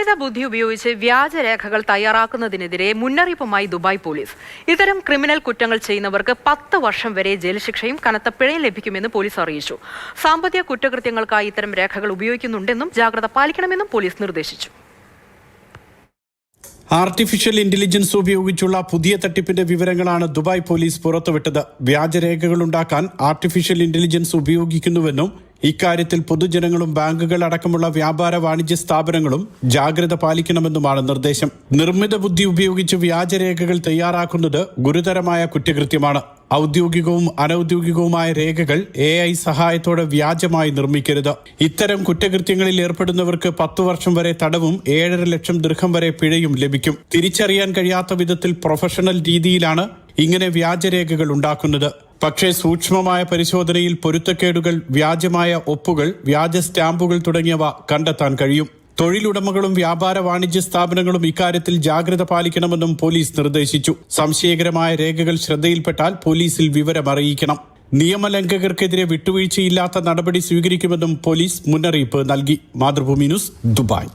നിർമ്മിത ബുദ്ധി ഉപയോഗിച്ച് വ്യാജരേഖകൾ തയ്യാറാക്കുന്നതിനെതിരെ മുന്നറിയിപ്പുമായി ദുബായ് പോലീസ്. ഇത്തരം ക്രിമിനൽ കുറ്റങ്ങൾ ചെയ്യുന്നവർക്ക് 10 വർഷം വരെ ജയിൽ ശിക്ഷയും കനത്ത പിഴയും ലഭിക്കുമെന്ന് പോലീസ് അറിയിച്ചു. സാമ്പത്തിക കുറ്റകൃത്യങ്ങൾക്കായി ഇത്തരം രേഖകൾ ഉപയോഗിക്കുന്നുണ്ടെന്നും ജാഗ്രത പാലിക്കണമെന്നും പോലീസ് നിർദ്ദേശിച്ചു. ആർട്ടിഫിഷ്യൽ ഇന്റലിജൻസ് ഉപയോഗിച്ചുള്ള പുതിയ തട്ടിപ്പിന്റെ വിവരങ്ങളാണ് ദുബായ് പോലീസ് പുറത്തുവിട്ടത്. വ്യാജരേഖകളുണ്ടാക്കാൻ ആർട്ടിഫിഷ്യൽ ഇന്റലിജൻസ് ഉപയോഗിക്കുന്നുവെന്നും ഇക്കാര്യത്തിൽ പൊതുജനങ്ങളും ബാങ്കുകൾ അടക്കമുള്ള വ്യാപാര വാണിജ്യ സ്ഥാപനങ്ങളും ജാഗ്രത പാലിക്കണമെന്നുമാണ് നിർദ്ദേശം. നിർമ്മിത ബുദ്ധി ഉപയോഗിച്ച് വ്യാജരേഖകൾ തയ്യാറാക്കുന്നത് ഗുരുതരമായ കുറ്റകൃത്യമാണ്. ഔദ്യോഗികവും അനൌദ്യോഗികവുമായ രേഖകൾ AI സഹായത്തോടെ വ്യാജമായി നിർമ്മിക്കരുത്. ഇത്തരം കുറ്റകൃത്യങ്ങളിൽ ഏർപ്പെടുന്നവർക്ക് 10 വർഷം വരെ തടവും 7.5 ലക്ഷം ദിർഹം വരെ പിഴയും ലഭിക്കും. തിരിച്ചറിയാൻ കഴിയാത്ത വിധത്തിൽ പ്രൊഫഷണൽ രീതിയിലാണ് ഇങ്ങനെ വ്യാജരേഖകൾ ഉണ്ടാക്കുന്നത്. പക്ഷേ സൂക്ഷ്മമായ പരിശോധനയിൽ പൊരുത്തക്കേടുകൾ, വ്യാജമായ ഒപ്പുകൾ, വ്യാജ സ്റ്റാമ്പുകൾ തുടങ്ങിയവ കണ്ടെത്താൻ കഴിയും. തൊഴിലുടമകളും വ്യാപാര വാണിജ്യ സ്ഥാപനങ്ങളും ഇക്കാര്യത്തിൽ ജാഗ്രത പാലിക്കണമെന്നും പോലീസ് നിർദ്ദേശിച്ചു. സംശയകരമായ രേഖകൾ ശ്രദ്ധയിൽപ്പെട്ടാൽ പോലീസിൽ വിവരം അറിയിക്കണം. നിയമലംഘകർക്കെതിരെ വിട്ടുവീഴ്ചയില്ലാത്ത നടപടി സ്വീകരിക്കുമെന്നും പോലീസ് മുന്നറിയിപ്പ് നൽകി. Mathrubhumi news, Dubai.